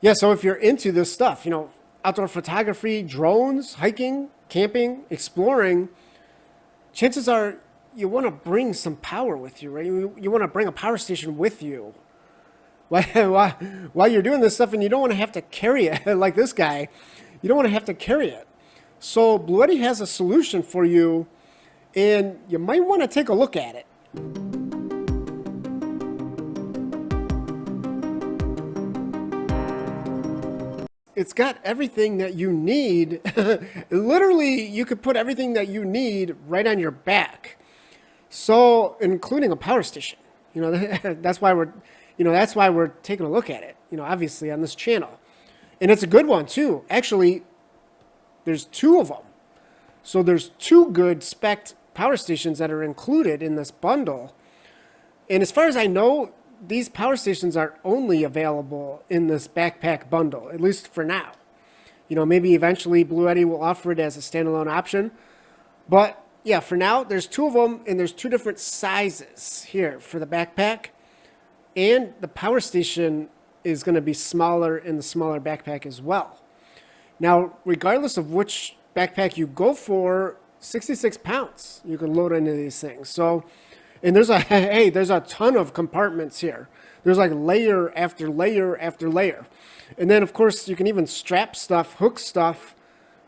Yeah, so if you're into this stuff, outdoor photography, drones, hiking, camping, exploring, chances are you want to bring some power with you, right? You want to bring a power station with you while, while, while you're doing this stuff, and you don't want to have to carry it like this guy. You don't want to have to carry it. So Bluetti has a solution for you, and you might want to take a look at it. It's got everything that you need. Literally, you could put everything that you need right on your back. So, including a power station. That's why we're taking a look at it. Obviously on this channel, and it's a good one too. Actually, there's two of them. So there's two good spec power stations that are included in this bundle. And as far as I know, these power stations are only available in this backpack bundle, at least for now. Maybe eventually Bluetti will offer it as a standalone option. But yeah, for now, there's two of them, and there's two different sizes here for the backpack. And the power station is going to be smaller in the smaller backpack as well. Now, regardless of which backpack you go for, 66 pounds you can load into these things. So, and there's a ton of compartments here. There's like layer after layer after layer. And then of course you can even strap stuff, hook stuff,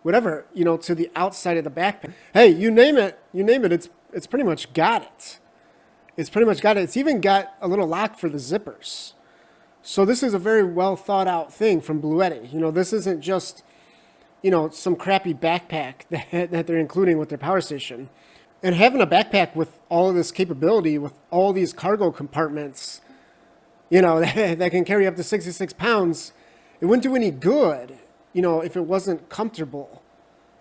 whatever, to the outside of the backpack. Hey, you name it, it's pretty much got it. It's pretty much got it. It's even got a little lock for the zippers. So this is a very well thought out thing from Bluetti. This isn't just, some crappy backpack that they're including with their power station. And having a backpack with all of this capability, with all these cargo compartments, that can carry up to 66 pounds, it wouldn't do any good, if it wasn't comfortable.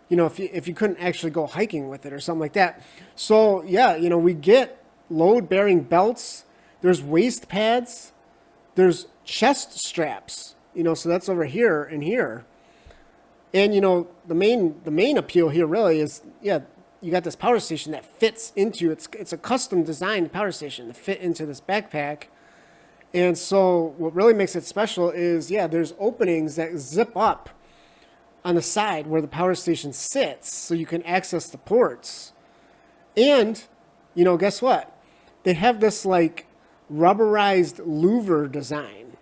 If you couldn't actually go hiking with it or something like that. So yeah, we get load-bearing belts. There's waist pads. There's chest straps. So that's over here and here. And the main appeal here really is, yeah, you got this power station that fits into it's a custom designed power station to fit into this backpack. And so what really makes it special is, yeah, there's openings that zip up on the side where the power station sits, so you can access the ports. And guess what, they have this like rubberized louver design.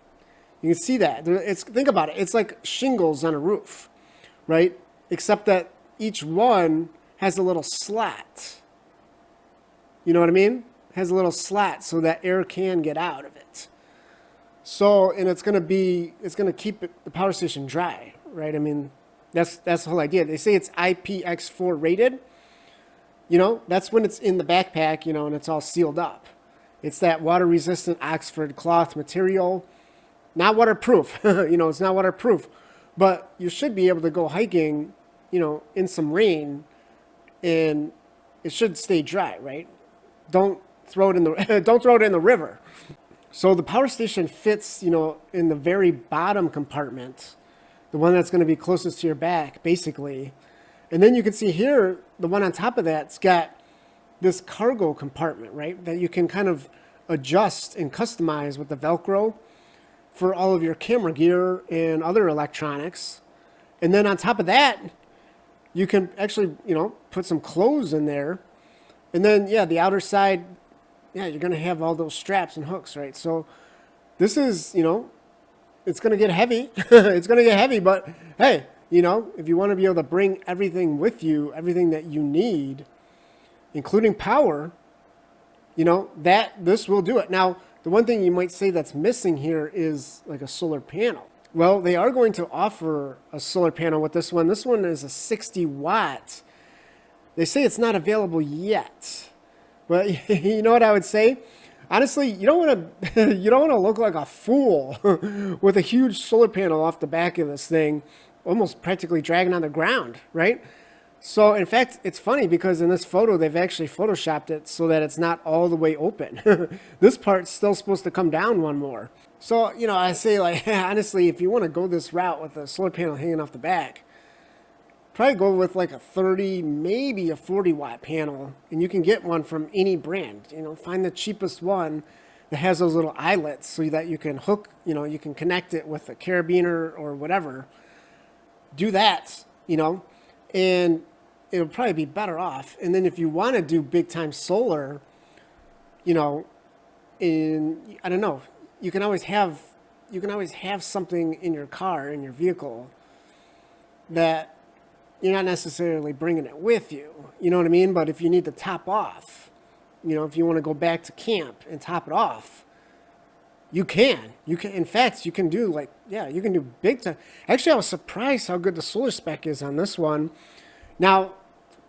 You can see that think about it, it's like shingles on a roof, right? Except that each one has a little slot. You know what I mean? Has a little slot so that air can get out of it. So, and it's going to keep the power station dry, right? I mean, that's the whole idea. They say it's IPX4 rated. That's when it's in the backpack, and it's all sealed up. It's that water resistant Oxford cloth material. Not waterproof. It's not waterproof. But you should be able to go hiking, in some rain, and it should stay dry, right? Don't throw it in the river. So the power station fits, in the very bottom compartment, the one that's going to be closest to your back, basically. And then you can see here, the one on top of that's got this cargo compartment, right? That you can kind of adjust and customize with the Velcro for all of your camera gear and other electronics. And then on top of that, you can actually, put some clothes in there. And then, yeah, the outer side, yeah, you're going to have all those straps and hooks, right? So this is, it's going to get heavy. It's going to get heavy, but hey, if you want to be able to bring everything with you, everything that you need, including power, this will do it. Now, the one thing you might say that's missing here is like a solar panel. Well, they are going to offer a solar panel with this one. This one is a 60 watt. They say it's not available yet. But you know what I would say? Honestly, you don't want to look like a fool with a huge solar panel off the back of this thing, almost practically dragging on the ground, right? So, in fact, it's funny because in this photo, they've actually photoshopped it so that it's not all the way open. This part's still supposed to come down one more. So, I say, like, honestly, if you want to go this route with a solar panel hanging off the back, probably go with like a 30, maybe a 40 watt panel, and you can get one from any brand. Find the cheapest one that has those little eyelets so that you can hook, you can connect it with a carabiner or whatever. Do that, and it'll probably be better off. And then if you want to do big time solar, you know, I don't know, you can always have something in your car, in your vehicle, that you're not necessarily bringing it with you. You know what I mean? But if you need to top off, if you want to go back to camp and top it off, you can. In fact, you can do you can do big time. Actually, I was surprised how good the solar spec is on this one. Now,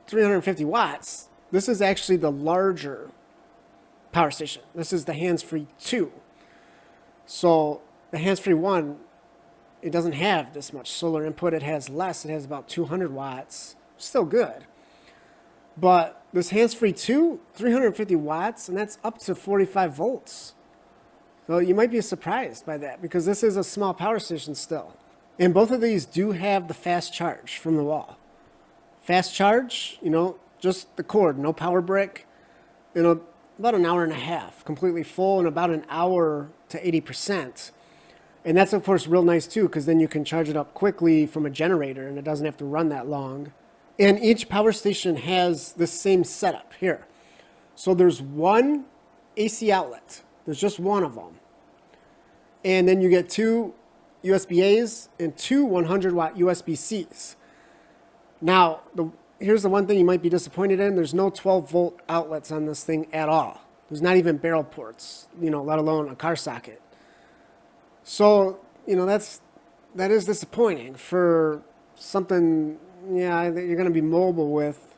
350 watts. This is actually the larger power station. This is the Handsfree 2. So the Handsfree 1, it doesn't have this much solar input. It has less. It has about 200 watts. Still good. But this Handsfree 2, 350 watts, and that's up to 45 volts. So you might be surprised by that because this is a small power station still. And both of these do have the fast charge from the wall. Fast charge, just the cord, no power brick, about an hour and a half, completely full, and about an hour to 80%. And that's, of course, real nice, too, because then you can charge it up quickly from a generator, and it doesn't have to run that long. And each power station has the same setup here. So there's one AC outlet. There's just one of them. And then you get two USB-A's and two 100-watt USB-C's. Now, here's the one thing you might be disappointed in. There's no 12-volt outlets on this thing at all. There's not even barrel ports, let alone a car socket. So, that is disappointing for something, that you're going to be mobile with.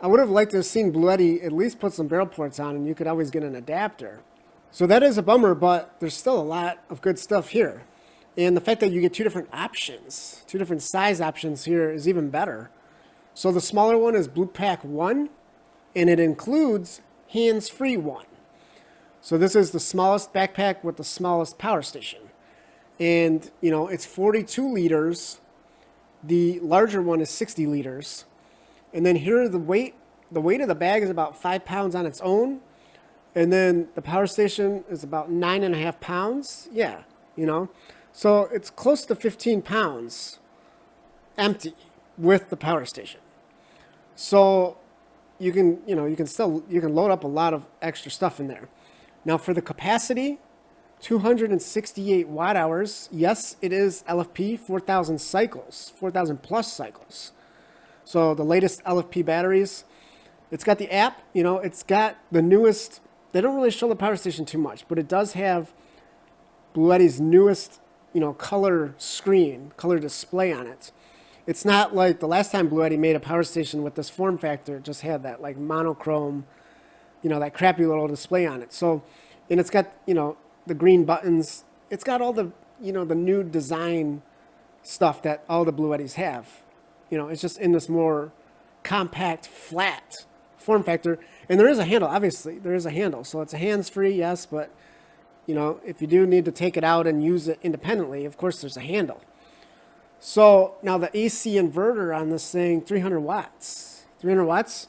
I would have liked to have seen Bluetti at least put some barrel ports on, and you could always get an adapter. So that is a bummer, but there's still a lot of good stuff here. And the fact that you get two different options, two different size options here is even better. So the smaller one is Bluepack 1, and it includes Handsfree 1. So this is the smallest backpack with the smallest power station. And, it's 42 liters. The larger one is 60 liters. And then here the weight of the bag is about 5 pounds on its own. And then the power station is about 9.5 pounds. Yeah, So it's close to 15 pounds empty with the power station. So you can load up a lot of extra stuff in there. Now for the capacity, 268 watt hours. Yes, it is LFP, 4,000 cycles, 4,000 plus cycles. So the latest LFP batteries. It's got the app, it's got the newest. They don't really show the power station too much, but it does have Bluetti's newest, color screen, color display on it. It's not like the last time Bluetti made a power station with this form factor. It just had that monochrome, that crappy little display on it. So, and it's got, the green buttons. It's got all the, the new design stuff that all the Bluettis have. It's just in this more compact, flat form factor. And there is a handle, obviously. There is a handle. So it's a hands-free, yes, but, if you do need to take it out and use it independently, of course there's a handle. So now the AC inverter on this thing, 300 watts. 300 watts,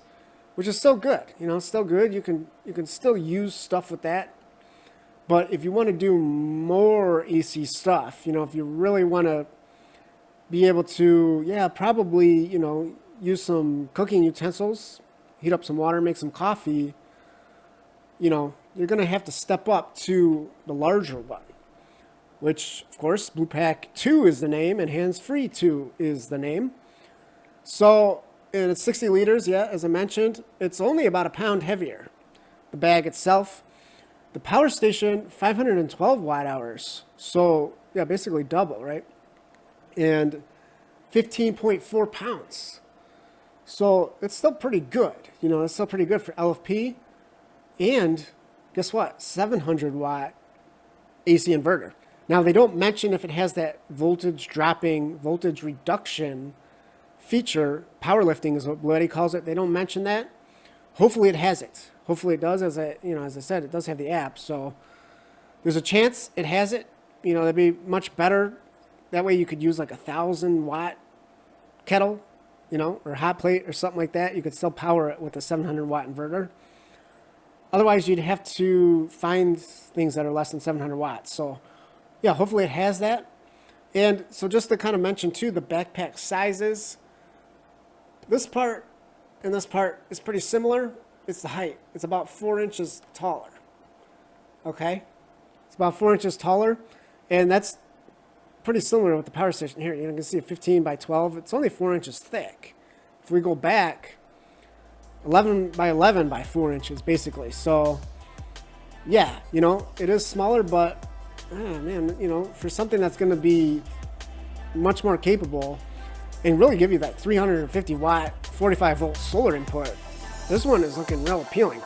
which is still good. Still good. You can still use stuff with that. But if you want to do more AC stuff, if you really want to be able to, probably, use some cooking utensils, heat up some water, make some coffee, you're going to have to step up to the larger one, which, of course, Bluepack 2 is the name and Handsfree 2 is the name. So, and it's 60 liters, as I mentioned. It's only about a pound heavier, the bag itself. The power station, 512 watt hours. So, basically double, right? And 15.4 pounds. So it's still pretty good. It's still pretty good for LFP. And guess what? 700 watt AC inverter. Now, they don't mention if it has that voltage reduction feature. Power lifting is what Bluetti calls it. They don't mention that. Hopefully it has it. Hopefully it does. As I said, it does have the app. So there's a chance it has it. That'd be much better. That way you could use like a 1,000 watt kettle, or hot plate or something like that. You could still power it with a 700 watt inverter. Otherwise, you'd have to find things that are less than 700 watts. So yeah, hopefully it has that. And so just to kind of mention too, the backpack sizes, this part and this part is pretty similar. It's the height. It's about 4 inches taller. Okay? It's about 4 inches taller. And that's pretty similar with the power station here. You can see a 15 by 12. It's only 4 inches thick. If we go back, 11 by 11 by 4 inches basically. So yeah, it is smaller, but man, for something that's going to be much more capable and really give you that 350 watt 45 volt solar input, this one is looking real appealing.